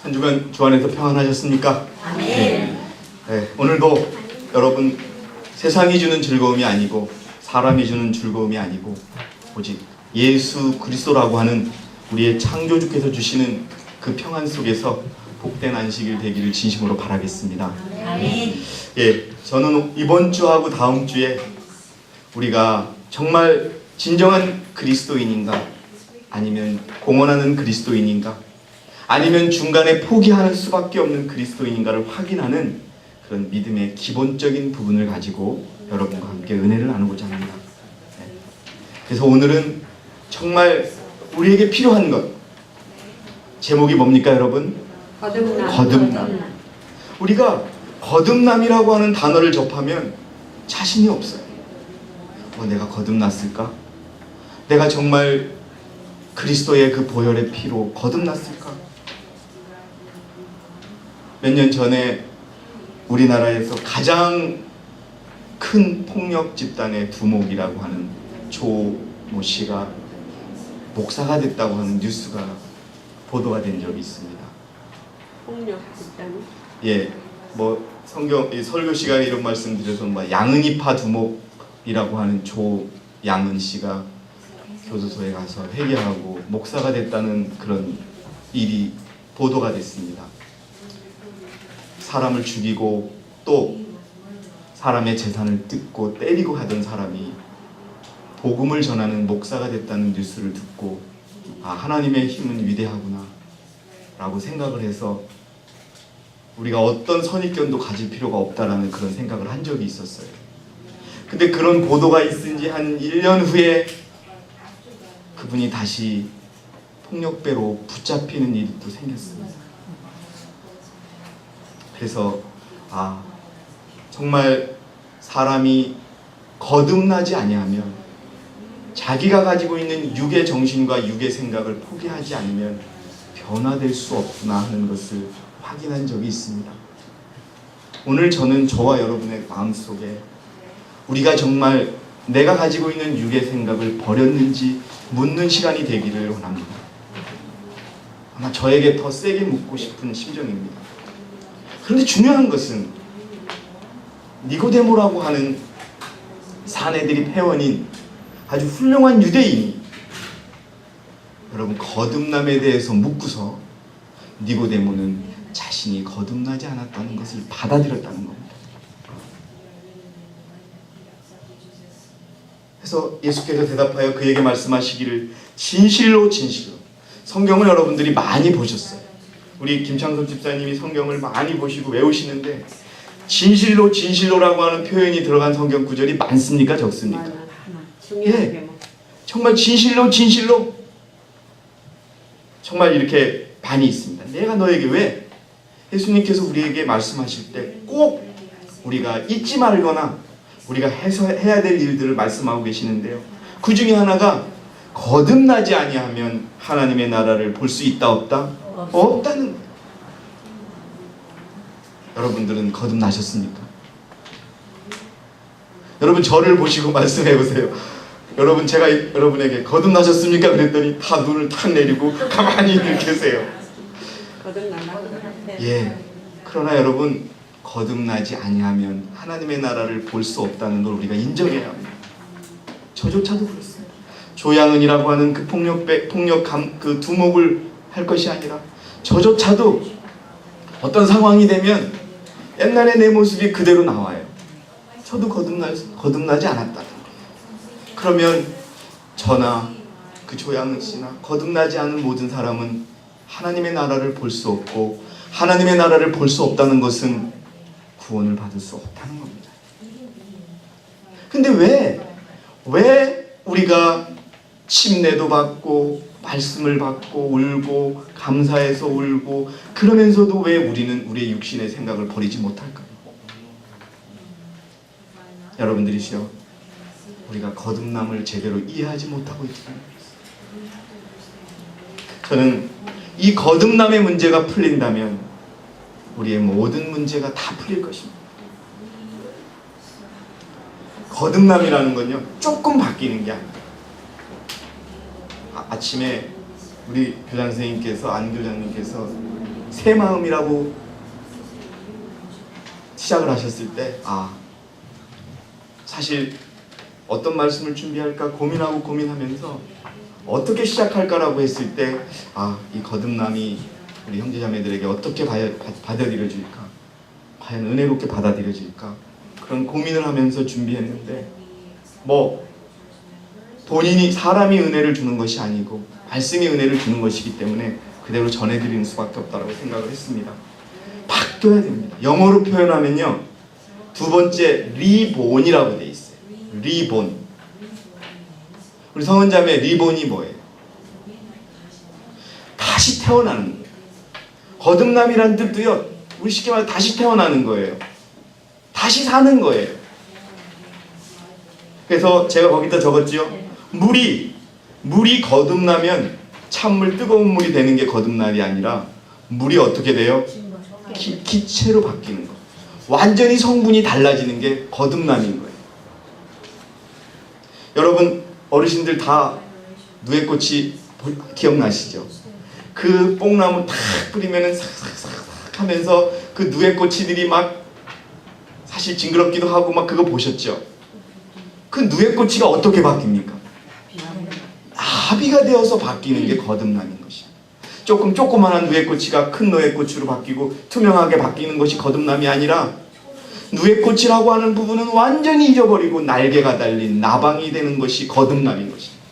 한 주간 주 안에서 평안하셨습니까? 아멘. 네, 오늘도 여러분 세상이 주는 즐거움이 아니고 사람이 주는 즐거움이 아니고 오직 예수 그리스도라고 하는 우리의 창조주께서 주시는 그 평안 속에서 복된 안식일 되기를 진심으로 바라겠습니다. 아멘. 예, 저는 이번 주하고 다음 주에 우리가 정말 진정한 그리스도인인가, 아니면 공언하는 그리스도인인가, 아니면 중간에 포기할 수밖에 없는 그리스도인인가를 확인하는 그런 믿음의 기본적인 부분을 가지고 여러분과 함께 은혜를 나누고자 합니다. 네. 그래서 오늘은 정말 우리에게 필요한 것, 제목이 뭡니까 여러분? 거듭남. 우리가 거듭남이라고 하는 단어를 접하면 자신이 없어요. 내가 거듭났을까? 내가 정말 그리스도의 그 보혈의 피로 거듭났을까? 몇 년 전에 우리나라에서 가장 큰 폭력 집단의 두목이라고 하는 조모 씨가 목사가 됐다고 하는 뉴스가 보도가 된 적이 있습니다. 폭력 집단? 예, 뭐 성경 설교 시간에 이런 말씀 드려서 뭐 양은이파 두목이라고 하는 조양은 씨가 교도소에 가서 회개하고 목사가 됐다는 그런 일이 보도가 됐습니다. 사람을 죽이고 또 사람의 재산을 뜯고 때리고 하던 사람이 복음을 전하는 목사가 됐다는 뉴스를 듣고 하나님의 힘은 위대하구나 라고 생각을 해서 우리가 어떤 선입견도 가질 필요가 없다라는 그런 생각을 한 적이 있었어요. 근데 그런 보도가 있은 지 한 1년 후에 그분이 다시 폭력배로 붙잡히는 일이 또 생겼습니다. 그래서 정말 사람이 거듭나지 아니하면, 자기가 가지고 있는 육의 정신과 육의 생각을 포기하지 않으면 변화될 수 없구나 하는 것을 확인한 적이 있습니다. 오늘 저는 저와 여러분의 마음속에 우리가 정말 내가 가지고 있는 육의 생각을 버렸는지 묻는 시간이 되기를 원합니다. 아마 저에게 더 세게 묻고 싶은 심정입니다. 그런데 중요한 것은 니고데모라고 하는 사내들이 회원인 아주 훌륭한 유대인이 여러분 거듭남에 대해서 묻고서 니고데모는 자신이 거듭나지 않았다는 것을 받아들였다는 겁니다. 그래서 예수께서 대답하여 그에게 말씀하시기를 진실로 진실로, 성경을 여러분들이 많이 보셨어요. 우리 김창섭 집사님이 성경을 많이 보시고 외우시는데 진실로 진실로라고 하는 표현이 들어간 성경 구절이 많습니까? 적습니까? 예, 정말 진실로 진실로 정말 이렇게 많이 있습니다. 내가 너에게 왜? 예수님께서 우리에게 말씀하실 때 꼭 우리가 잊지 말거나 우리가 해야 될 일들을 말씀하고 계시는데요, 그 중에 하나가 거듭나지 아니하면 하나님의 나라를 볼 수 있다 없다? 없다는 거예요. 여러분들은 거듭나셨습니까? 여러분 저를 보시고 말씀해 보세요. 여러분 제가 여러분에게 거듭나셨습니까? 그랬더니 다 눈을 탁 내리고 가만히 계세요. 예. 그러나 여러분 거듭나지 아니하면 하나님의 나라를 볼 수 없다는 걸 우리가 인정해야 합니다. 저조차도 그렇습니다. 조양은이라고 하는 그 그 두목을 할 것이 아니라 저조차도 어떤 상황이 되면 옛날에 내 모습이 그대로 나와요. 저도 거듭나지 않았다는 거예요. 그러면 저나 그 조양은 씨나 거듭나지 않은 모든 사람은 하나님의 나라를 볼 수 없고, 하나님의 나라를 볼 수 없다는 것은 구원을 받을 수 없다는 겁니다. 근데 왜 우리가 침례도 받고 말씀을 받고 울고 감사해서 울고 그러면서도 왜 우리는 우리의 육신의 생각을 버리지 못할까요? 여러분들이시여, 우리가 거듭남을 제대로 이해하지 못하고 있다는 것입니다. 저는 이 거듭남의 문제가 풀린다면 우리의 모든 문제가 다 풀릴 것입니다. 거듭남이라는 건요, 조금 바뀌는 게 아니에요. 아침에 우리 교장 선생님께서, 안 교장님께서 새 마음이라고 시작을 하셨을 때 사실 어떤 말씀을 준비할까 고민하면서 어떻게 시작할까라고 했을 때 이 거듭남이 우리 형제자매들에게 어떻게 받아들여질까, 과연 은혜롭게 받아들여질까, 그런 고민을 하면서 준비했는데 본인이 사람이 은혜를 주는 것이 아니고 말씀이 은혜를 주는 것이기 때문에 그대로 전해드리는 수밖에 없다고 생각을 했습니다. 바뀌어야 됩니다. 영어로 표현하면요, 두 번째 리본이라고 돼 있어요. 리본. 우리 성은자매 리본이 뭐예요? 다시 태어나는 거예요. 거듭남이란 뜻도요, 우리 쉽게 말해 다시 태어나는 거예요. 다시 사는 거예요. 그래서 제가 거기다 적었지요. 물이 거듭나면 찬물, 뜨거운 물이 되는 게 거듭남이 아니라 물이 어떻게 돼요? 기체로 바뀌는 거. 완전히 성분이 달라지는 게 거듭남인 거예요. 여러분 어르신들 다 누에꽃이 기억나시죠? 그 뽕나무 탁 뿌리면은 싹싹싹 하면서 그 누에꽃이들이 막 사실 징그럽기도 하고 막 그거 보셨죠? 그 누에꽃이가 어떻게 바뀝니까? 나비가 되어서 바뀌는 게 거듭남인 것입니다. 조그만한 누에꽃이가 큰 누에꽃으로 바뀌고 투명하게 바뀌는 것이 거듭남이 아니라 누에꽃이라고 하는 부분은 완전히 잊어버리고 날개가 달린 나방이 되는 것이 거듭남인 것입니다.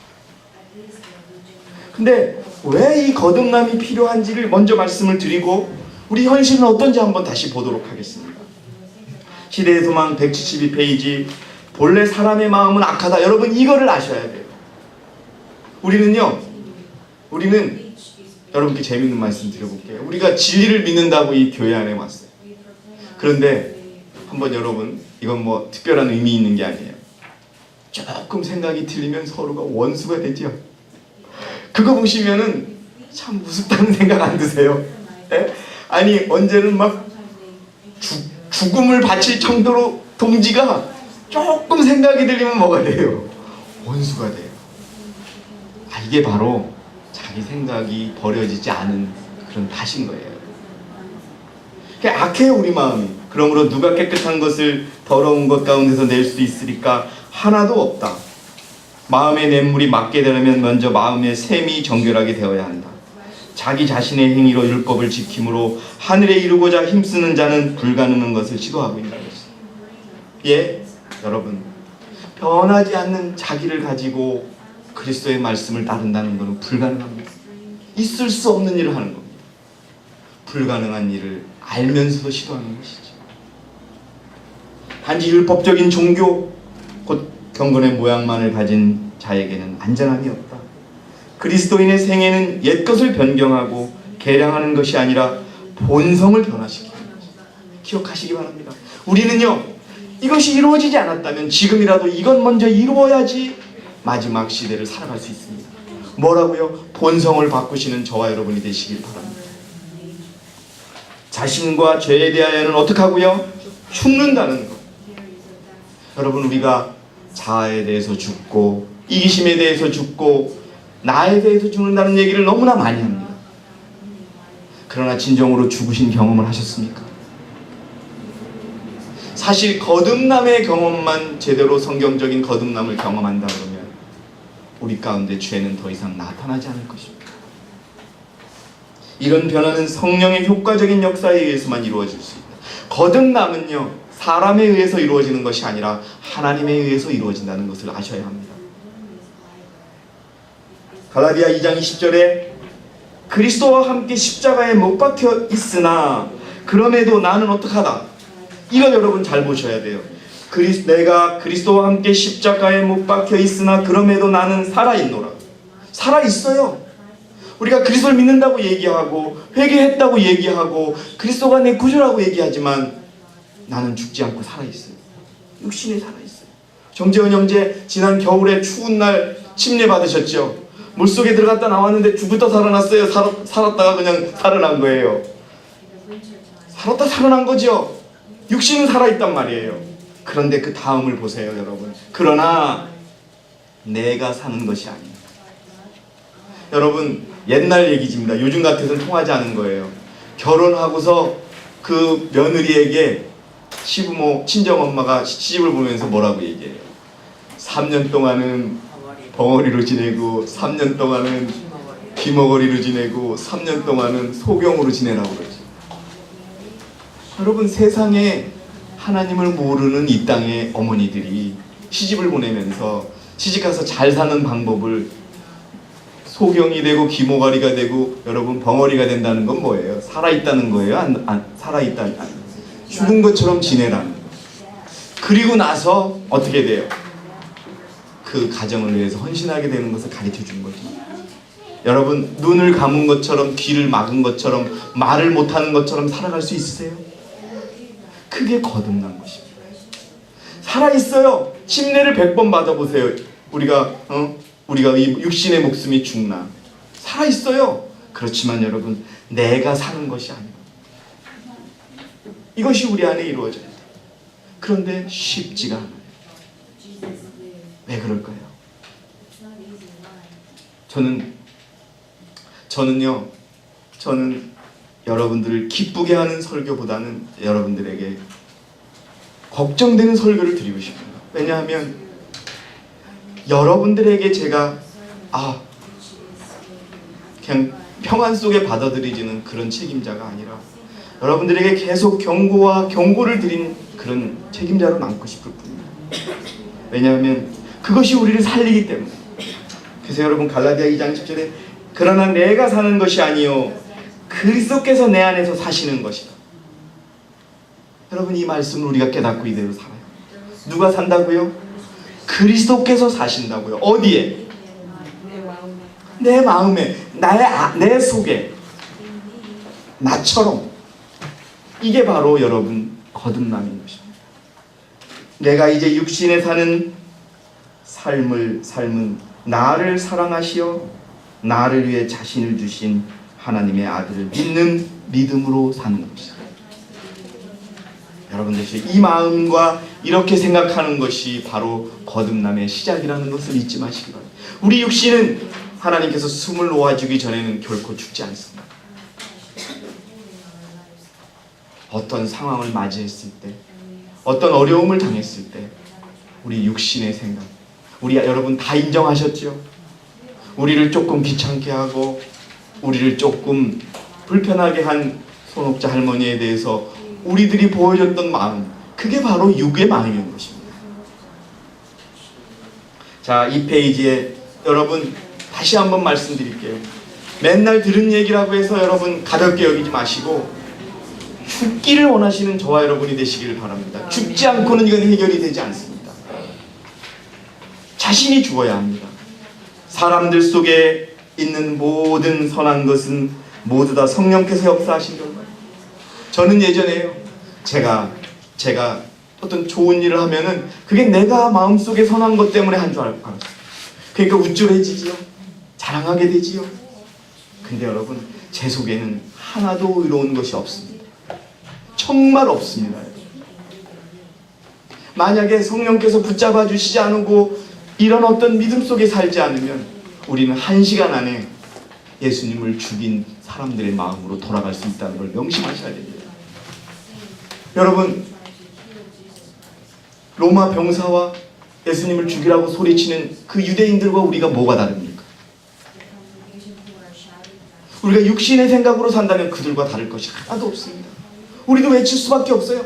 근데 왜 이 거듭남이 필요한지를 먼저 말씀을 드리고 우리 현실은 어떤지 한번 다시 보도록 하겠습니다. 시대의 소망 172페이지, 본래 사람의 마음은 악하다. 여러분 이거를 아셔야 돼요. 우리는 여러분께 재밌는 말씀 드려볼게요. 우리가 진리를 믿는다고 이 교회 안에 왔어요. 그런데 한번 여러분, 이건 특별한 의미 있는 게 아니에요. 조금 생각이 틀리면 서로가 원수가 되죠. 그거 보시면은 참 우습다는 생각 안 드세요? 에? 아니 언제는 막 죽음을 바칠 정도로 동지가 조금 생각이 들리면 뭐가 돼요? 원수가 돼요. 이게 바로 자기 생각이 버려지지 않은 그런 탓인 거예요. 악해요 우리 마음이. 그러므로 누가 깨끗한 것을 더러운 것 가운데서 낼 수 있으리까? 하나도 없다. 마음의 냇물이 맑게 되려면 먼저 마음의 샘이 정결하게 되어야 한다. 자기 자신의 행위로 율법을 지킴으로 하늘에 이루고자 힘쓰는 자는 불가능한 것을 시도하고 있는 것입니다. 여러분, 변하지 않는 자기를 가지고 그리스도의 말씀을 따른다는 것은 불가능합니다. 있을 수 없는 일을 하는 겁니다. 불가능한 일을 알면서도 시도하는 것이죠. 단지 율법적인 종교, 곧 경건의 모양만을 가진 자에게는 안전함이 없다. 그리스도인의 생애는 옛것을 변경하고 개량하는 것이 아니라 본성을 변화시키는 것입니다. 기억하시기 바랍니다. 우리는요, 이것이 이루어지지 않았다면 지금이라도 이건 먼저 이루어야지 마지막 시대를 살아갈 수 있습니다. 뭐라고요? 본성을 바꾸시는 저와 여러분이 되시길 바랍니다. 자신과 죄에 대하여는 어떻게 하고요? 죽는다는 것. 여러분, 우리가 자아에 대해서 죽고 이기심에 대해서 죽고 나에 대해서 죽는다는 얘기를 너무나 많이 합니다. 그러나 진정으로 죽으신 경험을 하셨습니까? 사실 거듭남의 경험만 제대로 성경적인 거듭남을 경험한다 그러면 우리 가운데 죄는 더 이상 나타나지 않을 것입니다. 이런 변화는 성령의 효과적인 역사에 의해서만 이루어질 수 있다. 거듭남은요, 사람에 의해서 이루어지는 것이 아니라 하나님에 의해서 이루어진다는 것을 아셔야 합니다. 갈라디아 2장 20절에 그리스도와 함께 십자가에 못 박혀 있으나 그럼에도 나는 어떡하다. 이거 여러분 잘 보셔야 돼요. 내가 그리스도와 함께 십자가에 못 박혀 있으나 그럼에도 나는 살아있노라. 살아있어요. 우리가 그리스도를 믿는다고 얘기하고 회개했다고 얘기하고 그리스도가 내 구주라고 얘기하지만 나는 죽지 않고 살아있어요. 육신에 살아있어요. 정재원 형제 지난 겨울에 추운 날 침례 받으셨죠? 물속에 들어갔다 나왔는데 죽었다 살아났어요. 살았다가 그냥 살아난 거예요. 살았다 살아난 거죠. 육신은 살아있단 말이에요. 그런데 그 다음을 보세요 여러분. 그러나 내가 사는 것이 아닙니다. 여러분, 옛날 얘기입니다. 요즘 같아서는 통하지 않은 거예요. 결혼하고서 그 며느리에게 시부모 친정엄마가 시집을 보면서 뭐라고 얘기해요? 3년 동안은 벙어리로 지내고 3년 동안은 귀머거리로 지내고 3년 동안은 소경으로 지내라고 그러죠. 여러분, 세상에 하나님을 모르는 이 땅의 어머니들이 시집을 보내면서 시집가서 잘 사는 방법을 소경이 되고 귀모가리가 되고 여러분 벙어리가 된다는 건 뭐예요? 살아있다는 거예요? 안 살아있다는 죽은 것처럼 지내라는 거예요. 그리고 나서 어떻게 돼요? 그 가정을 위해서 헌신하게 되는 것을 가르쳐 준 거죠. 여러분, 눈을 감은 것처럼 귀를 막은 것처럼 말을 못하는 것처럼 살아갈 수 있으세요? 그게 거듭난 것입니다. 살아있어요. 침례를 100번 받아보세요. 우리가 이 육신의 목숨이 죽나 살아있어요. 그렇지만 여러분, 내가 사는 것이 아니에요. 이것이 우리 안에 이루어져야 돼요. 그런데 쉽지가 않아요. 왜 그럴까요? 저는 여러분들을 기쁘게 하는 설교보다는 여러분들에게 걱정되는 설교를 드리고 싶어요. 왜냐하면 여러분들에게 제가 그냥 평안 속에 받아들이지는 그런 책임자가 아니라 여러분들에게 계속 경고와 경고를 드린 그런 책임자로 남고 싶을 뿐입니다. 왜냐하면 그것이 우리를 살리기 때문에. 그래서 여러분, 갈라디아 2장 10절에 그러나 내가 사는 것이 아니요 그리스도께서 내 안에서 사시는 것이다. 여러분, 이 말씀을 우리가 깨닫고 이대로 살아요. 누가 산다고요? 그리스도께서 사신다고요. 어디에? 내 마음에, 내 속에, 나처럼. 이게 바로 여러분 거듭남인 것입니다. 내가 이제 육신에 사는 삶은 나를 사랑하시어 나를 위해 자신을 주신 하나님의 아들을 믿는 믿음으로 사는 것입니다. 여러분들, 이 마음과 이렇게 생각하는 것이 바로 거듭남의 시작이라는 것을 잊지 마시기 바랍니다. 우리 육신은 하나님께서 숨을 놓아주기 전에는 결코 죽지 않습니다. 어떤 상황을 맞이했을 때, 어떤 어려움을 당했을 때 우리 육신의 생각, 여러분 다 인정하셨죠? 우리를 조금 귀찮게 하고 우리를 조금 불편하게 한 손옥자 할머니에 대해서 우리들이 보여줬던 마음, 그게 바로 육의 마음인 것입니다. 자, 이 페이지에 여러분 다시 한번 말씀드릴게요. 맨날 들은 얘기라고 해서 여러분 가볍게 여기지 마시고 죽기를 원하시는 저와 여러분이 되시기를 바랍니다. 죽지 않고는 이건 해결이 되지 않습니다. 자신이 죽어야 합니다. 사람들 속에 있는 모든 선한 것은 모두 다 성령께서 역사하신 결과. 저는 예전에요, 제가 어떤 좋은 일을 하면은 그게 내가 마음속에 선한 것 때문에 한 줄 알았어요. 그러니까 우쭐해지지요. 자랑하게 되지요. 근데 여러분, 제 속에는 하나도 의로운 것이 없습니다. 정말 없습니다. 만약에 성령께서 붙잡아 주시지 않고 이런 어떤 믿음 속에 살지 않으면 우리는 1시간 안에 예수님을 죽인 사람들의 마음으로 돌아갈 수 있다는 걸 명심하셔야 됩니다. 여러분, 로마 병사와 예수님을 죽이라고 소리치는 그 유대인들과 우리가 뭐가 다릅니까? 우리가 육신의 생각으로 산다면 그들과 다를 것이 하나도 없습니다. 우리도 외칠 수밖에 없어요.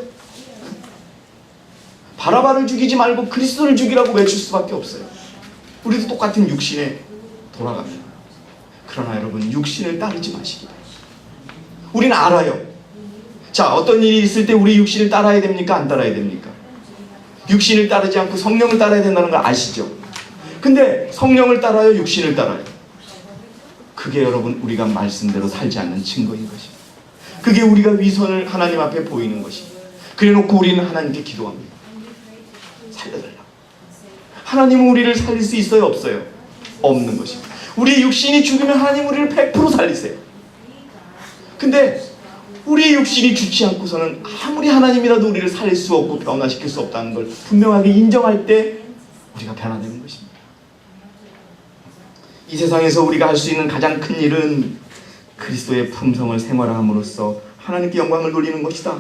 바라바를 죽이지 말고 그리스도를 죽이라고 외칠 수밖에 없어요. 우리도 똑같은 육신에 돌아갑니다. 그러나 여러분, 육신을 따르지 마시기 바랍니다. 우리는 알아요. 자, 어떤 일이 있을 때 우리 육신을 따라야 됩니까? 안 따라야 됩니까? 육신을 따르지 않고 성령을 따라야 된다는 걸 아시죠? 근데 성령을 따라요, 육신을 따라요? 그게 여러분 우리가 말씀대로 살지 않는 증거인 것입니다. 그게 우리가 위선을 하나님 앞에 보이는 것입니다. 그래놓고 우리는 하나님께 기도합니다. 살려달라고. 하나님은 우리를 살릴 수 있어요, 없어요? 없는 것입니다. 우리의 육신이 죽으면 하나님 우리를 100% 살리세요. 근데 우리의 육신이 죽지 않고서는 아무리 하나님이라도 우리를 살릴 수 없고 변화시킬 수 없다는 걸 분명하게 인정할 때 우리가 변화되는 것입니다. 이 세상에서 우리가 할 수 있는 가장 큰 일은 그리스도의 품성을 생활함으로써 하나님께 영광을 돌리는 것이다.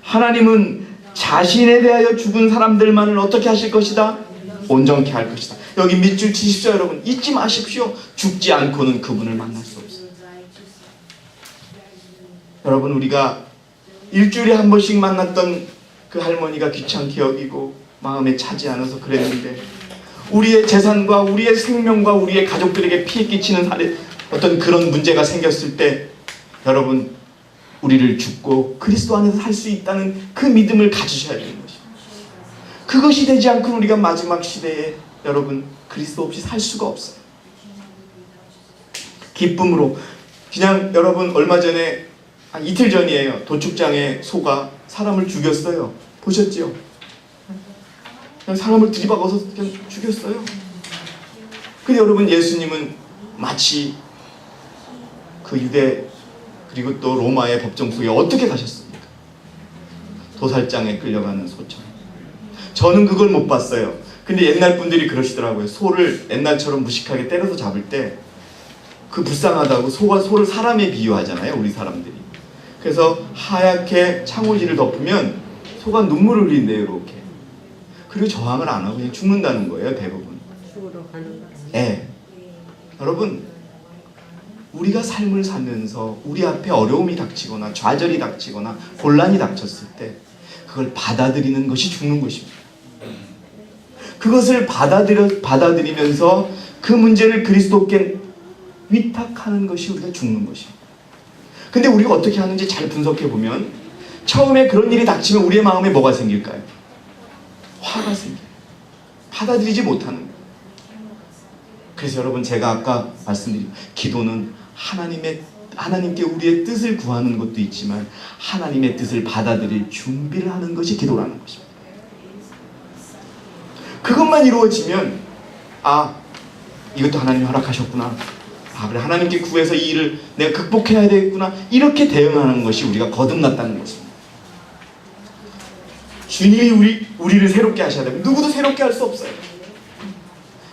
하나님은 자신에 대하여 죽은 사람들만을 어떻게 하실 것이다? 온전케 할 것이다. 여기 밑줄 치십시오. 여러분 잊지 마십시오. 죽지 않고는 그분을 만날 수 없어요. 여러분 우리가 일주일에 한 번씩 만났던 그 할머니가 귀찮게 여기고 마음에 차지 않아서 그랬는데 우리의 재산과 우리의 생명과 우리의 가족들에게 피해 끼치는 어떤 그런 문제가 생겼을 때 여러분 우리를 죽고 그리스도 안에서 살 수 있다는 그 믿음을 가지셔야 되는 것입니다. 그것이 되지 않고 우리가 마지막 시대에 여러분 그리스도 없이 살 수가 없어요. 기쁨으로 그냥 여러분 얼마 전에 한 이틀 전이에요. 도축장에 소가 사람을 죽였어요. 보셨죠? 그냥 사람을 들이박아서 그냥 죽였어요. 근데 여러분 예수님은 마치 그 유대 그리고 또 로마의 법정 속에 어떻게 가셨습니까? 도살장에 끌려가는 소처럼. 저는 그걸 못 봤어요. 근데 옛날 분들이 그러시더라고요. 소를 옛날처럼 무식하게 때려서 잡을 때 그 불쌍하다고 소를 사람에 비유하잖아요. 우리 사람들이. 그래서 하얗게 창호지를 덮으면 소가 눈물을 흘린대요. 이렇게. 그리고 저항을 안 하고 그냥 죽는다는 거예요. 대부분. 죽으러 가는 거예요. 네. 여러분 우리가 삶을 살면서 우리 앞에 어려움이 닥치거나 좌절이 닥치거나 곤란이 닥쳤을 때 그걸 받아들이는 것이 죽는 것입니다. 그것을 받아들이면서 그 문제를 그리스도께 위탁하는 것이 우리가 죽는 것입니다. 근데 우리가 어떻게 하는지 잘 분석해 보면 처음에 그런 일이 닥치면 우리의 마음에 뭐가 생길까요? 화가 생겨요. 받아들이지 못하는 거예요. 그래서 여러분 제가 아까 말씀드린 기도는 하나님께 우리의 뜻을 구하는 것도 있지만 하나님의 뜻을 받아들일 준비를 하는 것이 기도라는 것입니다. 그것만 이루어지면 이것도 하나님이 허락하셨구나. 그래 하나님께 구해서 이 일을 내가 극복해야 되겠구나. 이렇게 대응하는 것이 우리가 거듭났다는 것입니다. 주님이 우리를 새롭게 하셔야 됩니다. 누구도 새롭게 할 수 없어요.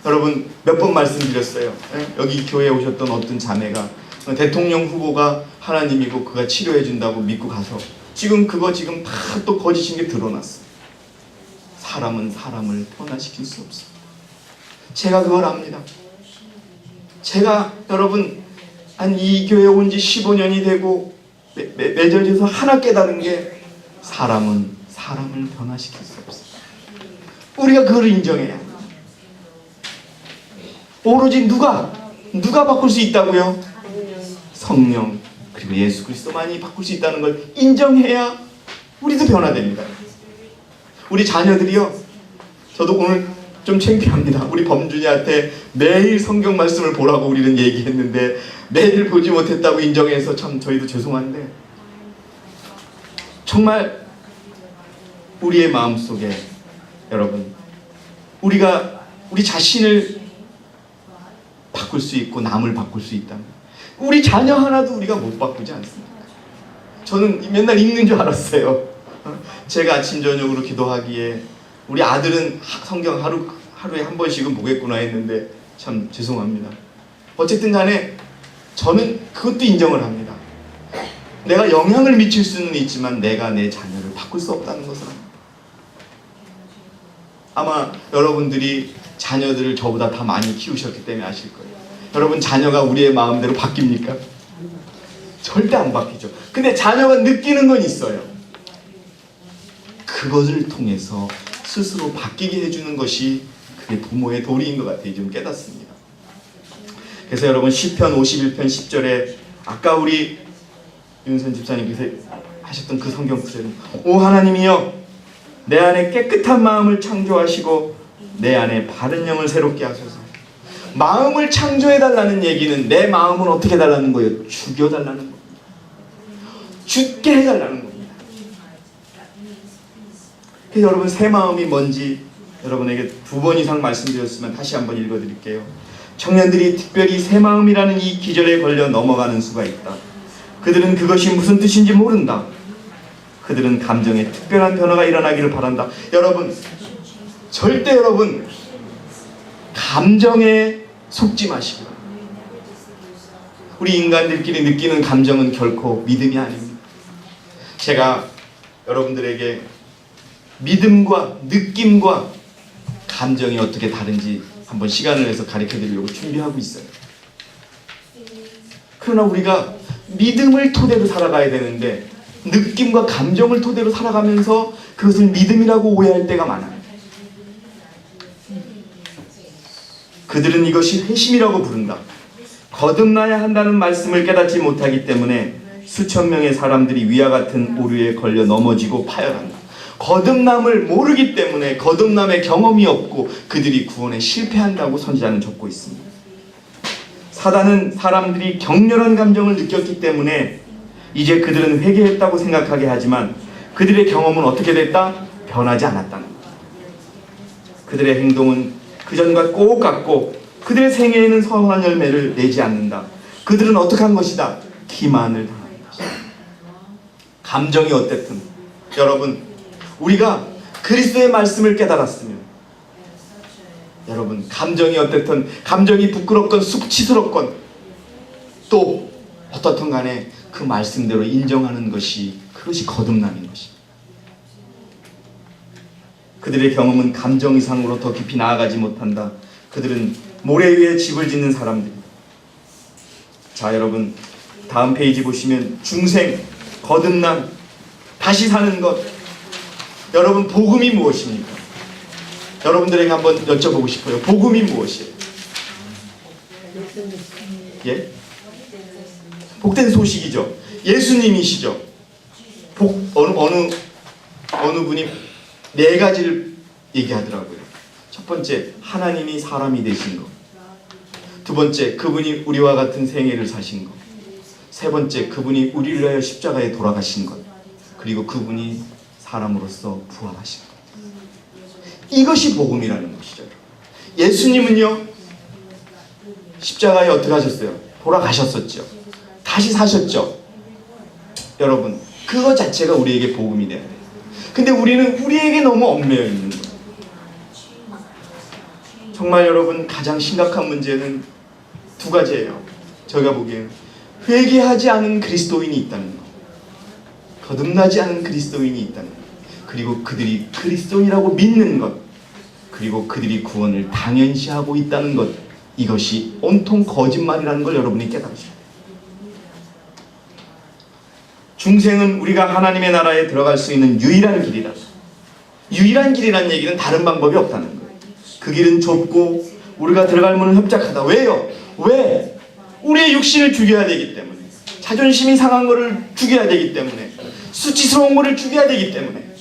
여러분 몇 번 말씀드렸어요. 여기 교회에 오셨던 어떤 자매가 대통령 후보가 하나님이고 그가 치료해 준다고 믿고 가서 지금 다 또 거짓인 게 드러났어. 사람은 사람을 변화시킬 수 없어. 제가 그걸 압니다. 제가 여러분 한 이 교회에 온 지 15년이 되고 매절돼서 하나 깨달은 게 사람은 사람을 변화시킬 수 없어. 우리가 그걸 인정해야 합니다. 오로지 누가 바꿀 수 있다고요? 성령 그리고 예수 그리스도만이 바꿀 수 있다는 걸 인정해야 우리도 변화됩니다. 우리 자녀들이요. 저도 오늘 좀 창피합니다. 우리 범준이한테 매일 성경 말씀을 보라고 우리는 얘기했는데 매일 보지 못했다고 인정해서 참 저희도 죄송한데 정말 우리의 마음속에 여러분 우리 자신을 바꿀 수 있고 남을 바꿀 수 있다면 우리 자녀 하나도 우리가 못 바꾸지 않습니까? 저는 맨날 읽는 줄 알았어요. 제가 아침 저녁으로 기도하기에 우리 아들은 성경 하루에 한 번씩은 보겠구나 했는데 참 죄송합니다. 어쨌든 간에 저는 그것도 인정을 합니다. 내가 영향을 미칠 수는 있지만 내가 내 자녀를 바꿀 수 없다는 것을 합니다. 아마 여러분들이 자녀들을 저보다 다 많이 키우셨기 때문에 아실 거예요. 여러분 자녀가 우리의 마음대로 바뀝니까? 절대 안 바뀌죠. 근데 자녀가 느끼는 건 있어요. 그것을 통해서 스스로 바뀌게 해주는 것이 그게 부모의 도리인 것 같아요. 좀 깨닫습니다. 그래서 여러분 시편 51편 10절에 아까 우리 윤선 집사님께서 하셨던 그 성경 구절은 오 하나님이여 내 안에 깨끗한 마음을 창조하시고 내 안에 바른 영을 새롭게 하소서. 마음을 창조해달라는 얘기는 내 마음을 어떻게 해달라는 거예요? 죽여달라는 겁니다. 죽게 해달라는 겁니다. 그래서 여러분 새 마음이 뭔지 여러분에게 2번 이상 말씀드렸으면 다시 한번 읽어드릴게요. 청년들이 특별히 새 마음이라는 이 기절에 걸려 넘어가는 수가 있다. 그들은 그것이 무슨 뜻인지 모른다. 그들은 감정에 특별한 변화가 일어나기를 바란다. 여러분 절대 여러분 감정에 속지 마시고 우리 인간들끼리 느끼는 감정은 결코 믿음이 아닙니다. 제가 여러분들에게 믿음과 느낌과 감정이 어떻게 다른지 한번 시간을 내서 가르쳐 드리려고 준비하고 있어요. 그러나 우리가 믿음을 토대로 살아가야 되는데 느낌과 감정을 토대로 살아가면서 그것을 믿음이라고 오해할 때가 많아요. 그들은 이것이 회심이라고 부른다. 거듭나야 한다는 말씀을 깨닫지 못하기 때문에 수천 명의 사람들이 위와 같은 오류에 걸려 넘어지고 파열한다. 거듭남을 모르기 때문에 거듭남의 경험이 없고 그들이 구원에 실패한다고 선지자는 적고 있습니다. 사단은 사람들이 격렬한 감정을 느꼈기 때문에 이제 그들은 회개했다고 생각하게 하지만 그들의 경험은 어떻게 됐다? 변하지 않았다는 것. 그들의 행동은 그전과 꼭 같고 그들의 생애에는 선한 열매를 내지 않는다. 그들은 어떻게 한 것이다? 기만을 당한 것이다. 감정이 어땠든 여러분, 우리가 그리스도의 말씀을 깨달았으면 여러분, 감정이 어땠든 감정이 부끄럽건 수치스럽건 또 어떻든 간에 그 말씀대로 인정하는 것이 그것이 거듭남인 것입니다. 그들의 경험은 감정 이상으로 더 깊이 나아가지 못한다. 그들은 모래 위에 집을 짓는 사람들입니다. 자, 여러분 다음 페이지 보시면 중생, 거듭남, 다시 사는 것. 여러분 복음이 무엇입니까? 여러분들에게 한번 여쭤보고 싶어요. 복음이 무엇이에요? 예? 복된 소식이죠. 예수님이시죠. 어느 분이 네 가지를 얘기하더라고요. 첫 번째, 하나님이 사람이 되신 것. 두 번째, 그분이 우리와 같은 생애를 사신 것. 세 번째, 그분이 우리를 위하여 십자가에 돌아가신 것. 그리고 그분이 사람으로서 부활하신 것. 이것이 복음이라는 것이죠. 예수님은요, 십자가에 어떻게 하셨어요? 돌아가셨었죠. 다시 사셨죠. 여러분, 그것 자체가 우리에게 복음이 돼야 돼요. 근데 우리는 우리에게 너무 얽매여 있는 거예요. 정말 여러분, 가장 심각한 문제는 두 가지예요. 제가 보기에는 회개하지 않은 그리스도인이 있다는 것, 거듭나지 않은 그리스도인이 있다는 것, 그리고 그들이 그리스도인이라고 믿는 것, 그리고 그들이 구원을 당연시하고 있다는 것, 이것이 온통 거짓말이라는 걸 여러분이 깨달으셔야 돼요. 중생은 우리가 하나님의 나라에 들어갈 수 있는 유일한 길이다. 유일한 길이라는 얘기는 다른 방법이 없다는 거예요. 그 길은 좁고 우리가 들어갈 문은 협착하다. 왜요? 왜? 우리의 육신을 죽여야 되기 때문에, 자존심이 상한 것을 죽여야 되기 때문에, 수치스러운 것을 죽여야 되기 때문에.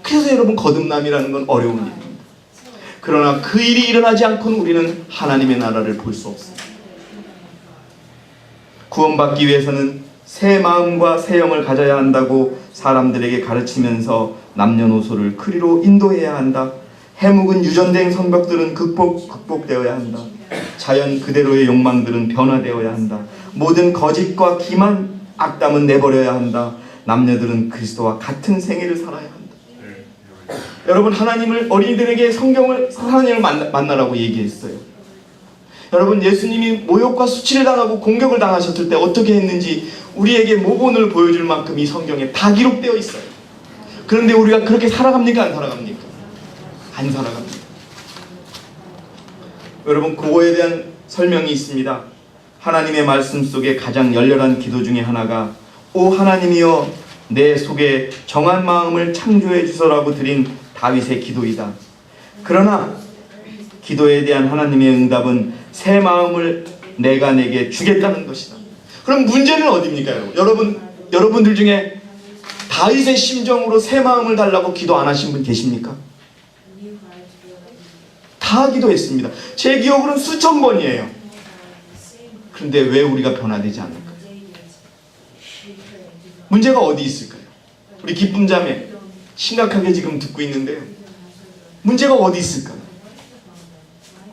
그래서 여러분, 거듭남이라는 건 어려운 일입니다. 그러나 그 일이 일어나지 않고는 우리는 하나님의 나라를 볼 수 없습니다. 구원받기 위해서는 새 마음과 새 영을 가져야 한다고 사람들에게 가르치면서 남녀노소를 그리로 인도해야 한다. 해묵은 유전된 성벽들은 극복되어야 한다. 자연 그대로의 욕망들은 변화되어야 한다. 모든 거짓과 기만, 악담은 내버려야 한다. 남녀들은 그리스도와 같은 생애를 살아야 한다. 여러분, 하나님을 어린이들에게 하나님을 만나라고 얘기했어요. 여러분, 예수님이 모욕과 수치를 당하고 공격을 당하셨을 때 어떻게 했는지 우리에게 모본을 보여줄 만큼 이 성경에 다 기록되어 있어요. 그런데 우리가 그렇게 살아갑니까? 안 살아갑니까? 안 살아갑니다. 여러분, 그거에 대한 설명이 있습니다. 하나님의 말씀 속에 가장 열렬한 기도 중에 하나가 오 하나님이여 내 속에 정한 마음을 창조해 주소라고 드린 다윗의 기도이다. 그러나 기도에 대한 하나님의 응답은 새 마음을 내가 내게 주겠다는 것이다. 그럼 문제는 어디입니까, 여러분? 여러분들 중에 다윗의 심정으로 새 마음을 달라고 기도 안 하신 분 계십니까? 다 기도했습니다. 제 기억으로는 수천 번이에요. 그런데 왜 우리가 변화되지 않을까요? 문제가 어디 있을까요? 우리 기쁨 자매 심각하게 지금 듣고 있는데요. 문제가 어디 있을까요?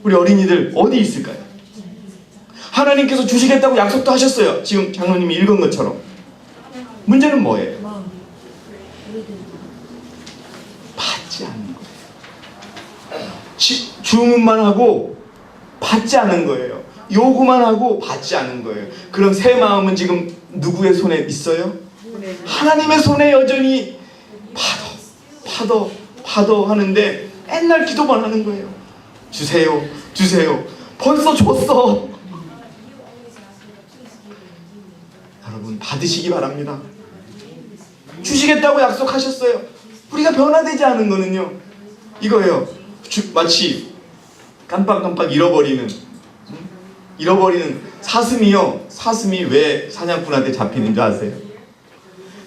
우리 어린이들 어디 있을까요? 하나님께서 주시겠다고 약속도 하셨어요. 지금 장로님이 읽은 것처럼. 문제는 뭐예요? 받지 않는 거예요. 주문만 하고 받지 않은 거예요. 요구만 하고 받지 않은 거예요. 그럼 새 마음은 지금 누구의 손에 있어요? 하나님의 손에 여전히 파도 하는데 맨날 기도만 하는 거예요. 주세요, 주세요. 벌써 줬어. 여러분, 받으시기 바랍니다. 주시겠다고 약속하셨어요. 우리가 변화되지 않은 거는요, 이거예요. 마치 깜빡깜빡 잃어버리는 사슴이요. 사슴이 왜 사냥꾼한테 잡히는 줄 아세요?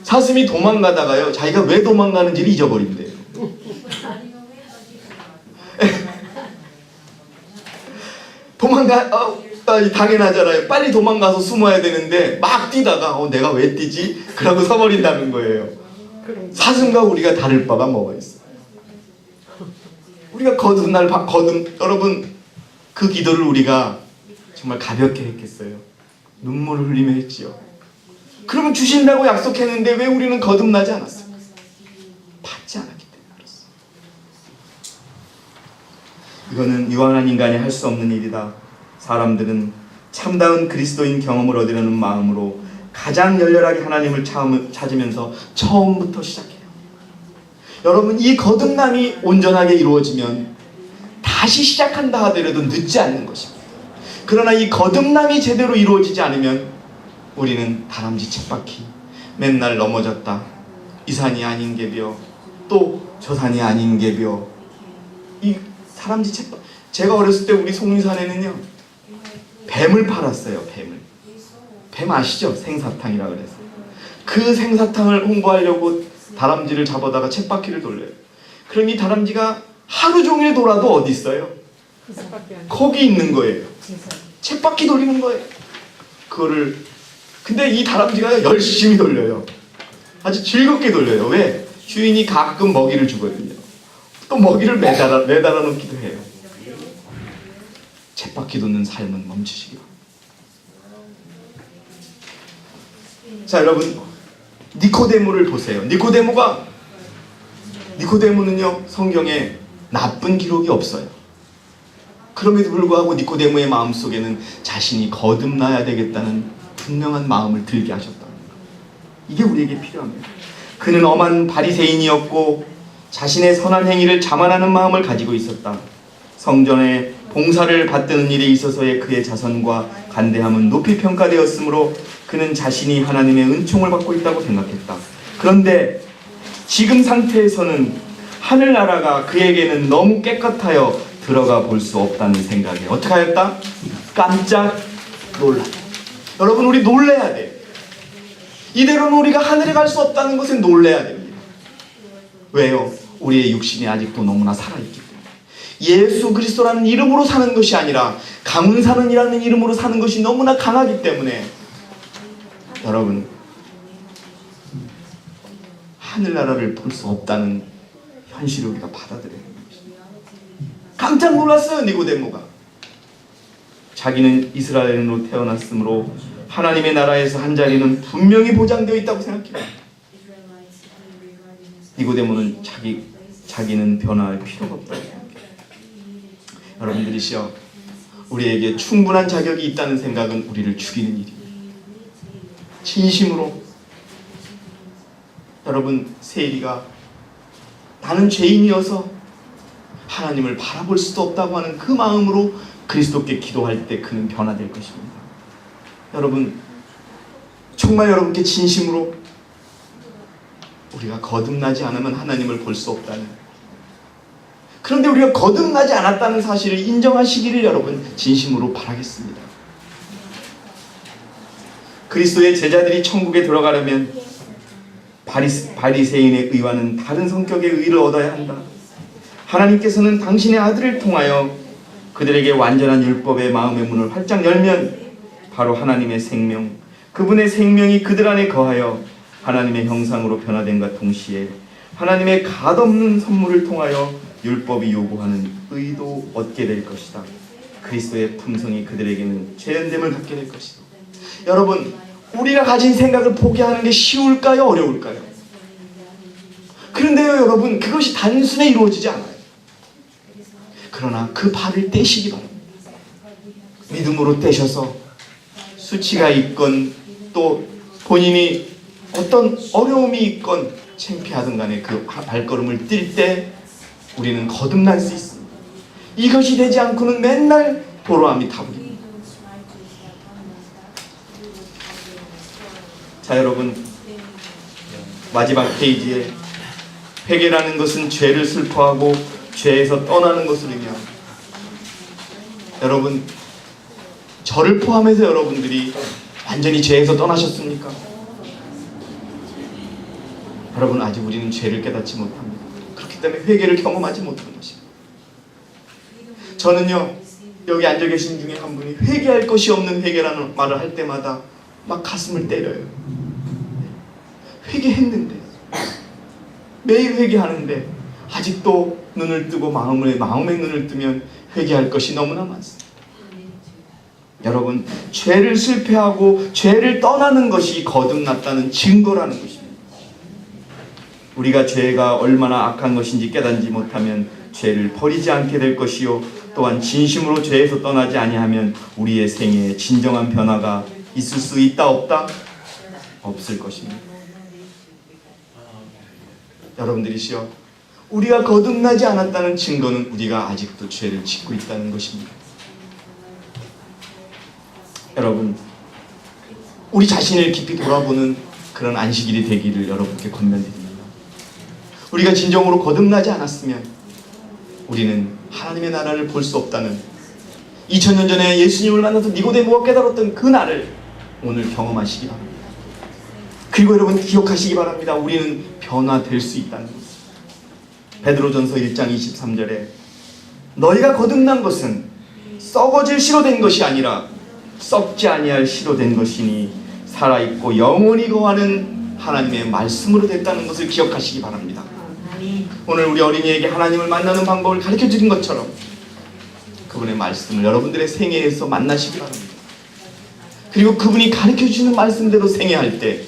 사슴이 도망가다가요, 자기가 왜 도망가는지를 잊어버린대요. 당연하잖아요. 빨리 도망가서 숨어야 되는데 막 뛰다가 내가 왜 뛰지? 그러고 서버린다는 거예요. 사슴과 우리가 다를 바가 뭐가 있어요? 우리가 여러분, 그 기도를 우리가 정말 가볍게 했겠어요? 눈물을 흘리며 했지요. 그러면 주신다고 약속했는데 왜 우리는 거듭나지 않았어요? 받지 않았기 때문에 그렇습니다. 이거는 유한한 인간이 할 수 없는 일이다. 사람들은 참다운 그리스도인 경험을 얻으려는 마음으로 가장 열렬하게 하나님을 찾으면서 처음부터 시작해요. 여러분, 이 거듭남이 온전하게 이루어지면 다시 시작한다 하더라도 늦지 않는 것입니다. 그러나 이 거듭남이 제대로 이루어지지 않으면 우리는 다람쥐 쳇바퀴, 맨날 넘어졌다, 이 산이 아닌 게벼, 또 저 산이 아닌 게벼, 이 다람쥐 쳇바퀴. 제가 어렸을 때 우리 송리산에는요, 뱀을 팔았어요. 뱀 아시죠? 생사탕이라 그래서 그 생사탕을 홍보하려고 다람쥐를 잡아다가 쳇바퀴를 돌려요. 그럼 이 다람쥐가 하루 종일 돌아도 어디 있어요? 거기 있는 거예요. 쳇바퀴 돌리는 거예요. 근데 이 다람쥐가 열심히 돌려요. 아주 즐겁게 돌려요. 왜? 주인이 가끔 먹이를 주거든요. 또 먹이를 매달아 놓기도 해요. 쳇바퀴 도는 삶은 멈추시기 바랍니다. 자, 여러분, 니코데모를 보세요. 니코데모는요, 성경에 나쁜 기록이 없어요. 그럼에도 불구하고 니코데모의 마음속에는 자신이 거듭나야 되겠다는 분명한 마음을 들게 하셨다는 거예요. 이게 우리에게 필요합니다. 그는 엄한 바리새인이었고 자신의 선한 행위를 자만하는 마음을 가지고 있었다. 성전에 봉사를 받드는 일에 있어서의 그의 자선과 간대함은 높이 평가되었으므로 그는 자신이 하나님의 은총을 받고 있다고 생각했다. 그런데 지금 상태에서는 하늘나라가 그에게는 너무 깨끗하여 들어가 볼 수 없다는 생각에 어떻게 하였다? 깜짝 놀랐다. 여러분, 우리 놀래야 돼요. 이대로는 우리가 하늘에 갈 수 없다는 것에 놀래야 됩니다. 왜요? 우리의 육신이 아직도 너무나 살아있기 때문에. 예수 그리스도라는 이름으로 사는 것이 아니라 감운산은이라는 이름으로 사는 것이 너무나 강하기 때문에 여러분, 하늘나라를 볼 수 없다는 현실을 우리가 받아들여야 합니다. 깜짝 놀랐어요. 니고데모가 자기는 이스라엘인으로 태어났으므로 하나님의 나라에서 한 자리는 분명히 보장되어 있다고 생각해요. 니고데모는 자기는 변화할 필요가 없다고 생각해요. 여러분들이시여, 우리에게 충분한 자격이 있다는 생각은 우리를 죽이는 일입니다. 진심으로 여러분, 세리가 나는 죄인이어서 하나님을 바라볼 수도 없다고 하는 그 마음으로 그리스도께 기도할 때 그는 변화될 것입니다. 여러분, 정말 여러분께 진심으로 우리가 거듭나지 않으면 하나님을 볼 수 없다는, 그런데 우리가 거듭나지 않았다는 사실을 인정하시기를 여러분 진심으로 바라겠습니다. 그리스도의 제자들이 천국에 들어가려면 바리새인의 의와는 다른 성격의 의를 얻어야 한다. 하나님께서는 당신의 아들을 통하여 그들에게 완전한 율법의 마음의 문을 활짝 열면 바로 하나님의 생명, 그분의 생명이 그들 안에 거하여 하나님의 형상으로 변화됨과 동시에 하나님의 갓없는 선물을 통하여 율법이 요구하는 의도 얻게 될 것이다. 그리스도의 품성이 그들에게는 죄연됨을 갖게 될 것이다. 여러분, 우리가 가진 생각을 포기하는 게 쉬울까요? 어려울까요? 그런데요, 여러분, 그것이 단순히 이루어지지 않아요. 그러나 그 발을 떼시기 바랍니다. 믿음으로 떼셔서 수치가 있건 또 본인이 어떤 어려움이 있건 창피하든 간에 그 발걸음을 뛸 때 우리는 거듭날 수 있습니다. 이것이 되지 않고는 맨날 도로함이 타버립니다. 자, 여러분, 마지막 페이지에 회개라는 것은 죄를 슬퍼하고 죄에서 떠나는 것을 의미합니다. 여러분, 저를 포함해서 여러분들이 완전히 죄에서 떠나셨습니까? 여러분, 아직 우리는 죄를 깨닫지 못합니다. 그렇기 때문에 회개를 경험하지 못하는 것입니다. 저는요, 여기 앉아 계신 중에 한 분이 회개할 것이 없는 회개라는 말을 할 때마다 막 가슴을 때려요. 회개했는데, 매일 회개하는데 아직도 눈을 뜨고 마음의 눈을 뜨면 회개할 것이 너무나 많습니다. 여러분, 죄를 실패하고 죄를 떠나는 것이 거듭났다는 증거라는 것입니다. 우리가 죄가 얼마나 악한 것인지 깨닫지 못하면 죄를 버리지 않게 될 것이요, 또한 진심으로 죄에서 떠나지 아니하면 우리의 생애에 진정한 변화가 있을 수 있다 없다? 없을 것입니다. 여러분들이시여, 우리가 거듭나지 않았다는 증거는 우리가 아직도 죄를 짓고 있다는 것입니다. 여러분, 우리 자신을 깊이 돌아보는 그런 안식일이 되기를 여러분께 권면드립니다. 우리가 진정으로 거듭나지 않았으면 우리는 하나님의 나라를 볼 수 없다는, 2000년 전에 예수님을 만나서 니고데모가 깨달았던 그 날을 오늘 경험하시기 바랍니다. 그리고 여러분, 기억하시기 바랍니다. 우리는 변화될 수 있다는 것. 베드로전서 1장 23절에 너희가 거듭난 것은 썩어질 씨로 된 것이 아니라 썩지 아니할 씨로 된 것이니 살아있고 영원히 거하는 하나님의 말씀으로 됐다는 것을 기억하시기 바랍니다. 오늘 우리 어린이에게 하나님을 만나는 방법을 가르쳐 드린 것처럼 그분의 말씀을 여러분들의 생애에서 만나시기 바랍니다. 그리고 그분이 가르쳐 주시는 말씀대로 생애할 때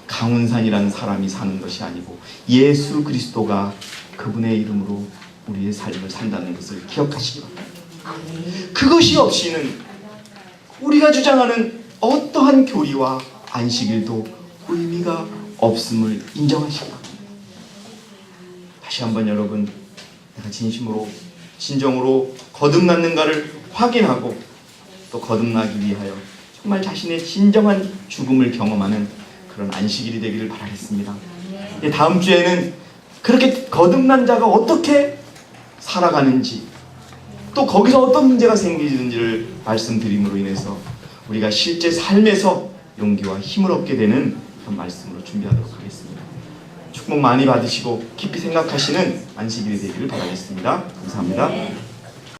강훈산이라는 사람이 사는 것이 아니고 예수 그리스도가 그분의 이름으로 우리의 삶을 산다는 것을 기억하시기 바랍니다. 그것이 없이는 우리가 주장하는 어떠한 교리와 안식일도 의미가 없음을 인정하시기 바랍니다. 다시 한번 여러분, 내가 진정으로 거듭났는가를 확인하고 또 거듭나기 위하여 정말 자신의 진정한 죽음을 경험하는 그런 안식일이 되기를 바라겠습니다. 다음 주에는 그렇게 거듭난 자가 어떻게 살아가는지, 또 거기서 어떤 문제가 생기는지를 말씀드림으로 인해서 우리가 실제 삶에서 용기와 힘을 얻게 되는 그런 말씀으로 준비하도록 하겠습니다. 축복 많이 받으시고 깊이 생각하시는 안식일이 되기를 바라겠습니다. 감사합니다.